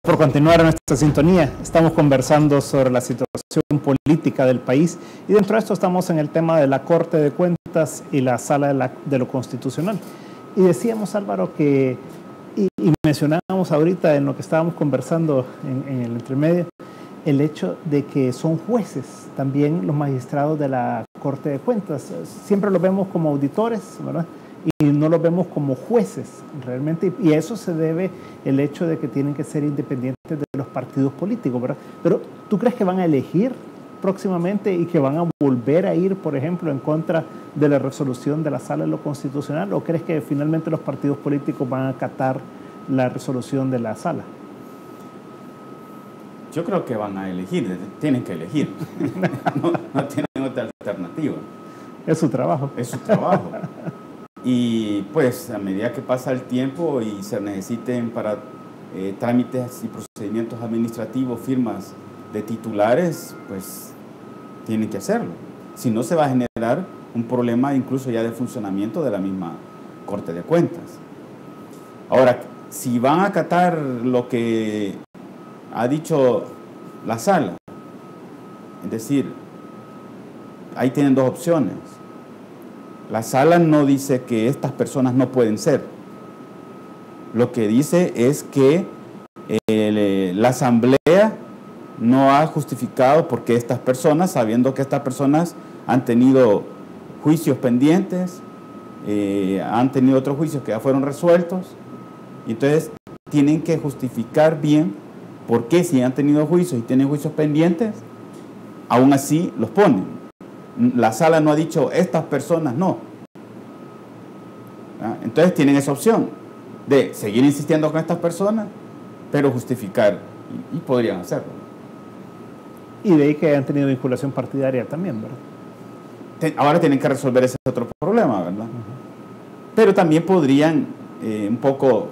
Por continuar en nuestra sintonía, estamos conversando sobre la situación política del país y dentro de esto estamos en el tema de la Corte de Cuentas y la Sala de lo Constitucional. Y decíamos, Álvaro, que, y mencionábamos ahorita en lo que estábamos conversando en el entremedio, el hecho de que son jueces también los magistrados de la Corte de Cuentas. Siempre los vemos como auditores, ¿verdad? Y no los vemos como jueces realmente, y a eso se debe el hecho de que tienen que ser independientes de los partidos políticos, ¿verdad? Pero ¿tú crees que van a elegir próximamente y que van a volver a ir, por ejemplo, en contra de la resolución de la Sala de lo Constitucional, o crees que finalmente los partidos políticos van a acatar la resolución de la Sala? Yo creo que van a elegir, tienen que elegir, no tienen otra alternativa. Es su trabajo. Es su trabajo. Y pues a medida que pasa el tiempo y se necesiten para trámites y procedimientos administrativos, firmas de titulares, pues tienen que hacerlo. Si no, se va a generar un problema incluso ya de funcionamiento de la misma Corte de Cuentas. Ahora, si van a acatar lo que ha dicho la Sala, es decir, ahí tienen dos opciones. La Sala no dice que estas personas no pueden ser. Lo que dice es que la Asamblea no ha justificado por qué estas personas, sabiendo que estas personas han tenido juicios pendientes, han tenido otros juicios que ya fueron resueltos, entonces tienen que justificar bien por qué, si han tenido juicios y tienen juicios pendientes, aún así los ponen. La Sala no ha dicho, estas personas no. Entonces tienen esa opción de seguir insistiendo con estas personas, pero justificar, y podrían hacerlo. Y de ahí que han tenido vinculación partidaria también, ¿verdad? Ahora tienen que resolver ese otro problema, ¿verdad? Pero también podrían un poco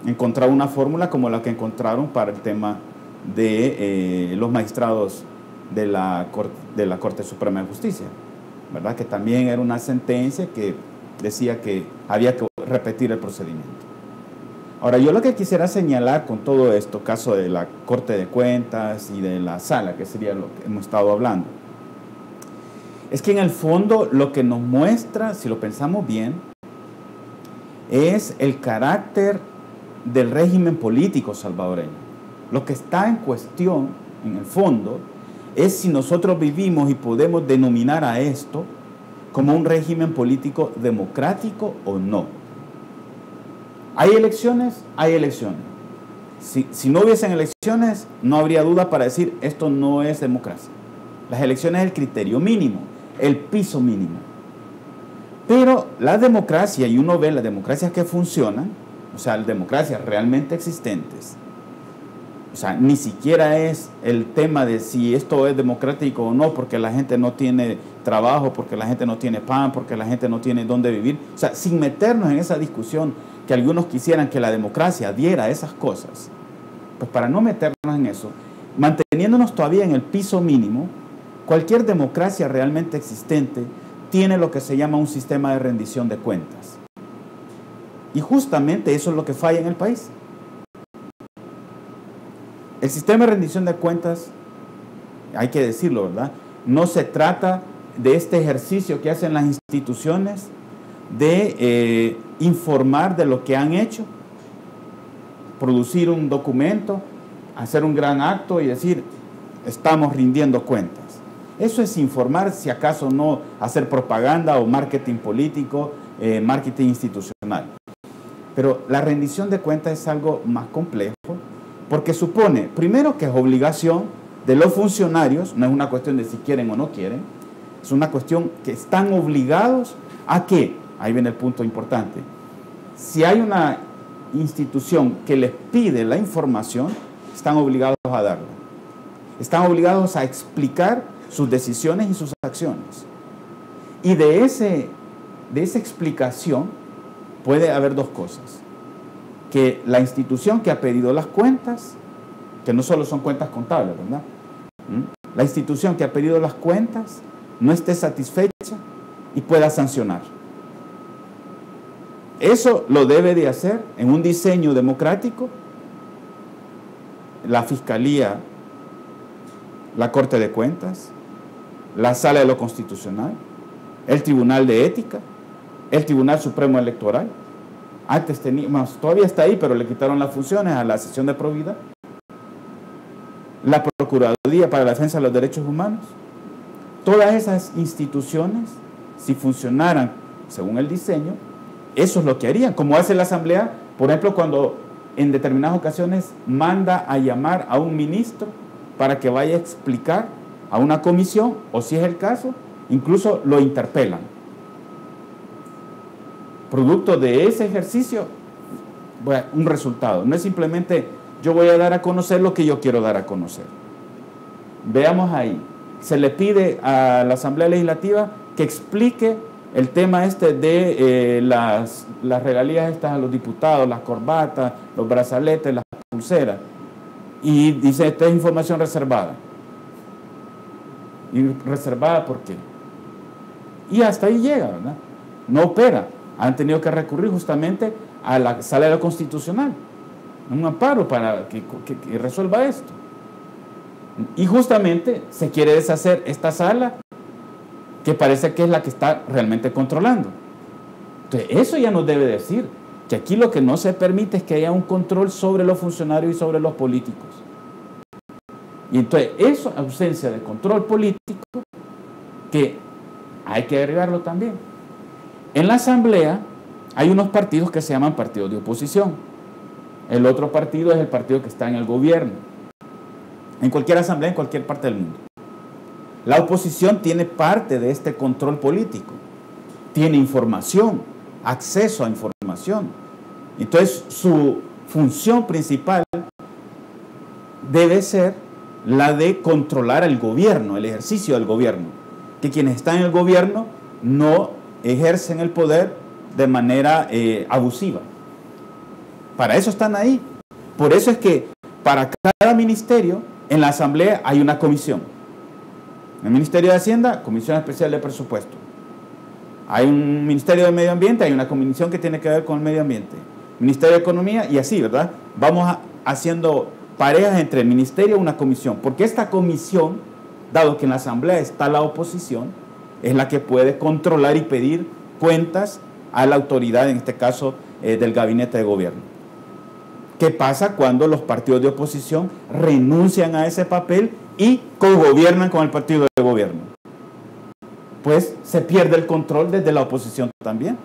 encontrar una fórmula como la que encontraron para el tema de los magistrados de la Corte Suprema de Justicia, ¿verdad? Que también era una sentencia que decía que había que repetir el procedimiento. Ahora, yo lo que quisiera señalar con todo esto, caso de la Corte de Cuentas y de la Sala, que sería lo que hemos estado hablando, es que en el fondo lo que nos muestra, si lo pensamos bien, es el carácter del régimen político salvadoreño. Lo que está en cuestión, en el fondo, es si nosotros vivimos y podemos denominar a esto como un régimen político democrático o no. ¿Hay elecciones? Hay elecciones. Si no hubiesen elecciones, no habría duda para decir esto no es democracia. Las elecciones es el criterio mínimo, el piso mínimo. Pero la democracia, y uno ve las democracias que funcionan, o sea, las democracias realmente existentes, o sea, ni siquiera es el tema de si esto es democrático o no, porque la gente no tiene trabajo, porque la gente no tiene pan, porque la gente no tiene dónde vivir. O sea, sin meternos en esa discusión que algunos quisieran que la democracia diera esas cosas, pues para no meternos en eso, manteniéndonos todavía en el piso mínimo, cualquier democracia realmente existente tiene lo que se llama un sistema de rendición de cuentas. Y justamente eso es lo que falla en el país. El sistema de rendición de cuentas, hay que decirlo, ¿verdad? No se trata de este ejercicio que hacen las instituciones de informar de lo que han hecho, producir un documento, hacer un gran acto y decir, estamos rindiendo cuentas. Eso es informar, si acaso no hacer propaganda o marketing político, marketing institucional. Pero la rendición de cuentas es algo más complejo, porque supone, primero, que es obligación de los funcionarios, no es una cuestión de si quieren o no quieren, es una cuestión que están obligados a que, ahí viene el punto importante, si hay una institución que les pide la información, están obligados a darla. Están obligados a explicar sus decisiones y sus acciones. Y de esa explicación puede haber dos cosas. Que la institución que ha pedido las cuentas, que no solo son cuentas contables, ¿verdad? La institución que ha pedido las cuentas no esté satisfecha y pueda sancionar. Eso lo debe de hacer en un diseño democrático la Fiscalía, la Corte de Cuentas, la Sala de lo Constitucional, el Tribunal de Ética, el Tribunal Supremo Electoral. Antes teníamos, todavía está ahí, pero le quitaron las funciones a la sesión de probidad. La Procuraduría para la Defensa de los Derechos Humanos. Todas esas instituciones, si funcionaran según el diseño, eso es lo que harían, como hace la Asamblea, por ejemplo, cuando en determinadas ocasiones manda a llamar a un ministro para que vaya a explicar a una comisión, o si es el caso, incluso lo interpelan. Producto de ese ejercicio, bueno, un resultado. No es simplemente yo voy a dar a conocer lo que yo quiero dar a conocer. Veamos ahí. Se le pide a la Asamblea Legislativa que explique el tema de las regalías estas a los diputados, las corbatas, los brazaletes, las pulseras. Y dice, esta es información reservada. ¿Y reservada por qué? Y hasta ahí llega, ¿verdad? No opera. Han tenido que recurrir justamente a la Sala de lo Constitucional, un amparo para que resuelva esto. Y justamente se quiere deshacer esta sala que parece que es la que está realmente controlando. Entonces, eso ya nos debe decir que aquí lo que no se permite es que haya un control sobre los funcionarios y sobre los políticos. Y entonces, esa ausencia de control político, que hay que agregarlo también. En la Asamblea hay unos partidos que se llaman partidos de oposición. El otro partido es el partido que está en el gobierno. En cualquier asamblea, en cualquier parte del mundo. La oposición tiene parte de este control político. Tiene información, acceso a información. Entonces, su función principal debe ser la de controlar el gobierno, el ejercicio del gobierno. Que quienes están en el gobierno no ejercen el poder de manera abusiva. Para eso están ahí. Por eso es que para cada ministerio en la Asamblea hay una comisión. En el Ministerio de Hacienda, Comisión Especial de Presupuesto. Hay un Ministerio de Medio Ambiente, hay una comisión que tiene que ver con el medio ambiente. Ministerio de Economía y así, ¿verdad? Vamos haciendo parejas entre el ministerio y una comisión. Porque esta comisión, dado que en la Asamblea está la oposición, es la que puede controlar y pedir cuentas a la autoridad, en este caso del gabinete de gobierno. ¿Qué pasa cuando los partidos de oposición renuncian a ese papel y cogobiernan con el partido de gobierno? Pues se pierde el control desde la oposición también.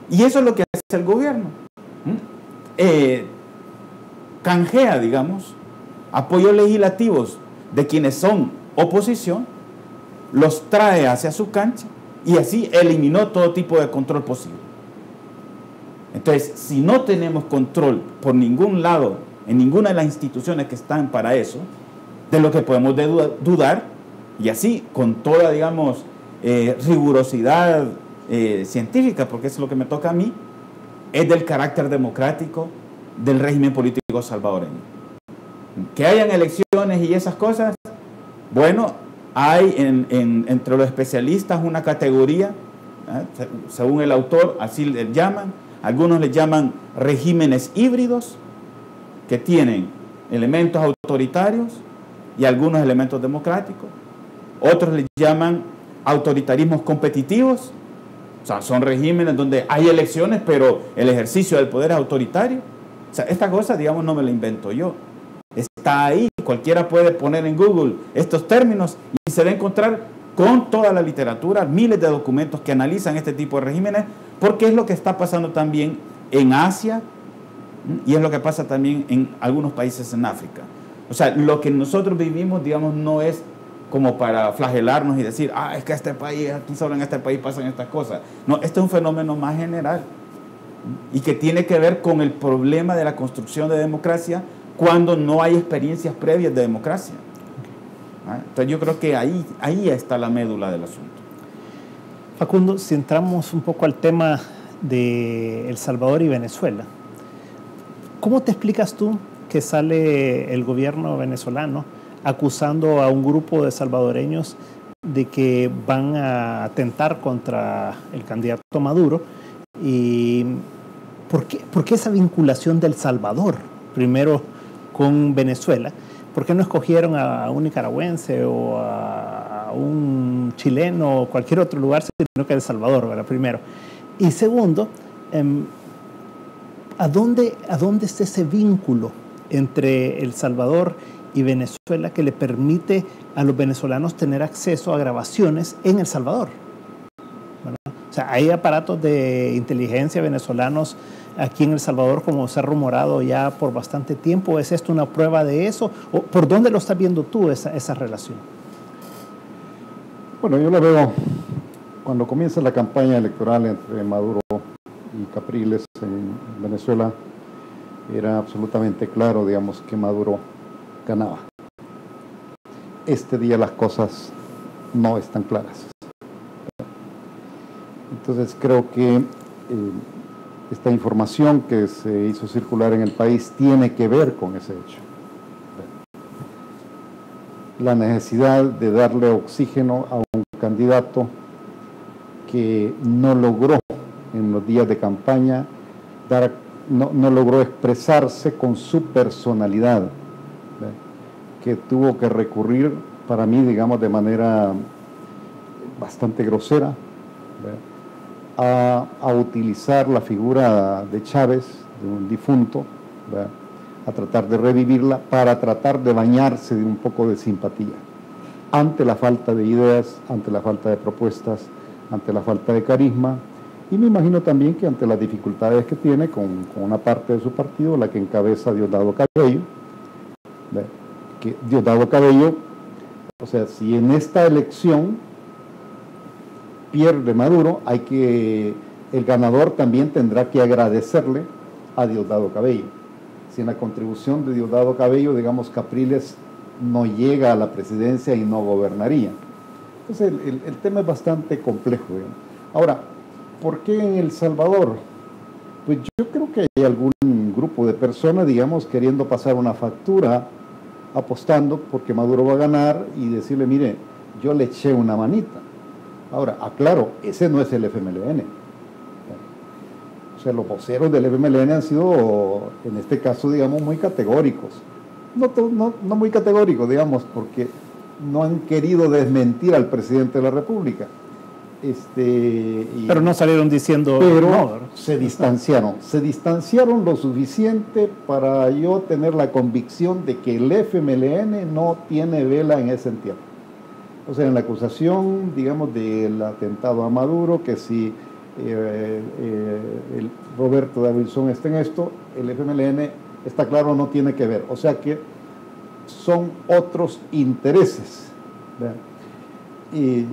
Y eso es lo que hace el gobierno. Canjea, digamos, apoyos legislativos de quienes son oposición, los trae hacia su cancha y así eliminó todo tipo de control posible. Entonces, si no tenemos control por ningún lado, en ninguna de las instituciones que están para eso, de lo que podemos dudar, y así con toda, digamos, rigurosidad científica, porque eso es lo que me toca a mí, es del carácter democrático del régimen político salvadoreño. Que hayan elecciones y esas cosas, bueno, hay entre los especialistas una categoría, según el autor, así le llaman, algunos le llaman regímenes híbridos, que tienen elementos autoritarios y algunos elementos democráticos. Otros le llaman autoritarismos competitivos, o sea, son regímenes donde hay elecciones, pero el ejercicio del poder es autoritario. O sea, esta cosa, digamos, no me la invento yo. Está ahí, cualquiera puede poner en Google estos términos y se va a encontrar con toda la literatura, miles de documentos que analizan este tipo de regímenes, porque es lo que está pasando también en Asia y es lo que pasa también en algunos países en África. O sea, lo que nosotros vivimos, digamos, no es como para flagelarnos y decir, es que este país, aquí solo en este país pasan estas cosas. No, este es un fenómeno más general y que tiene que ver con el problema de la construcción de democracia cuando no hay experiencias previas de democracia. Entonces yo creo que ahí está la médula del asunto. Facundo, si entramos un poco al tema de El Salvador y Venezuela, ¿cómo te explicas tú que sale el gobierno venezolano acusando a un grupo de salvadoreños de que van a atentar contra el candidato Maduro? ¿Y por qué esa vinculación del Salvador? Primero con Venezuela, ¿por qué no escogieron a un nicaragüense o a un chileno o cualquier otro lugar, sino que El Salvador, ¿verdad? Primero. Y segundo, ¿a dónde está ese vínculo entre El Salvador y Venezuela que le permite a los venezolanos tener acceso a grabaciones en El Salvador? ¿Verdad? O sea, hay aparatos de inteligencia venezolanos aquí en El Salvador, como se ha rumorado ya por bastante tiempo. ¿Es esto una prueba de eso? ¿O por dónde lo estás viendo tú esa relación? Bueno, yo la veo cuando comienza la campaña electoral entre Maduro y Capriles en Venezuela. Era absolutamente claro, digamos, que Maduro ganaba. Este día las cosas no están claras. Entonces creo que esta información que se hizo circular en el país tiene que ver con ese hecho. La necesidad de darle oxígeno a un candidato que no logró en los días de campaña no logró expresarse con su personalidad, que tuvo que recurrir, para mí, digamos, de manera bastante grosera, a utilizar la figura de Chávez, de un difunto, a tratar de revivirla para tratar de bañarse de un poco de simpatía ante la falta de ideas, ante la falta de propuestas, ante la falta de carisma, y me imagino también que ante las dificultades que tiene con una parte de su partido, la que encabeza Diosdado Cabello, que Diosdado Cabello, o sea, si en esta elección pierde Maduro, el ganador también tendrá que agradecerle a Diosdado Cabello. Si en la contribución de Diosdado Cabello, digamos, Capriles no llega a la presidencia y no gobernaría. Entonces el tema es bastante complejo, digamos. Ahora, ¿por qué en El Salvador? Pues yo creo que hay algún grupo de personas, digamos, queriendo pasar una factura, apostando porque Maduro va a ganar y decirle, mire, yo le eché una manita. Ahora, aclaro, ese no es el FMLN. O sea, los voceros del FMLN han sido, en este caso, digamos, muy categóricos. No muy categóricos, digamos, porque no han querido desmentir al presidente de la República. Pero no salieron diciendo... Pero no, se distanciaron lo suficiente para yo tener la convicción de que el FMLN no tiene vela en ese entierro. O sea, en la acusación, digamos, del atentado a Maduro, que si el Roberto Davidson está en esto, el FMLN, está claro, no tiene que ver. O sea que son otros intereses. Y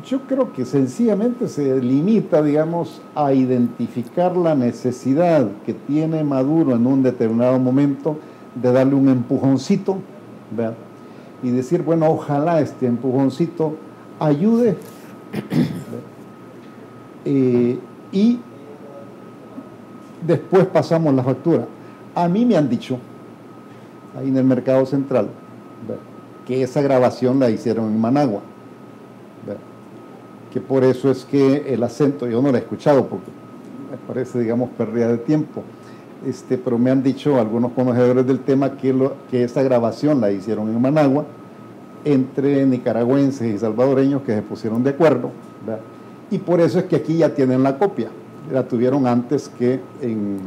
yo creo que sencillamente se limita, digamos, a identificar la necesidad que tiene Maduro en un determinado momento de darle un empujoncito, ¿verdad? Y decir, bueno, ojalá este empujoncito ayude, y después pasamos la factura. A mí me han dicho, ahí en el Mercado Central, ¿verdad?, que esa grabación la hicieron en Managua, ¿verdad?, que por eso es que el acento, yo no lo he escuchado porque me parece, digamos, pérdida de tiempo, pero me han dicho algunos conocedores del tema que esa grabación la hicieron en Managua entre nicaragüenses y salvadoreños que se pusieron de acuerdo, ¿verdad?, y por eso es que aquí ya tienen la copia, la tuvieron antes que en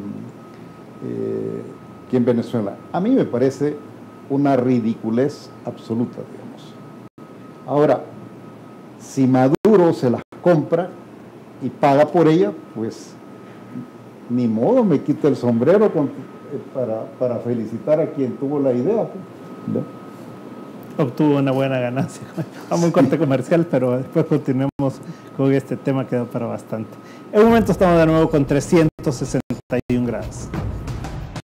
Venezuela. A mí me parece una ridiculez absoluta, digamos. Ahora, si Maduro se las compra y paga por ella, pues ni modo, me quita el sombrero para felicitar a quien tuvo la idea, ¿no? Obtuvo una buena ganancia. Vamos a un corte comercial, pero después continuemos con este tema que da para bastante. En un momento estamos de nuevo con 361 grados.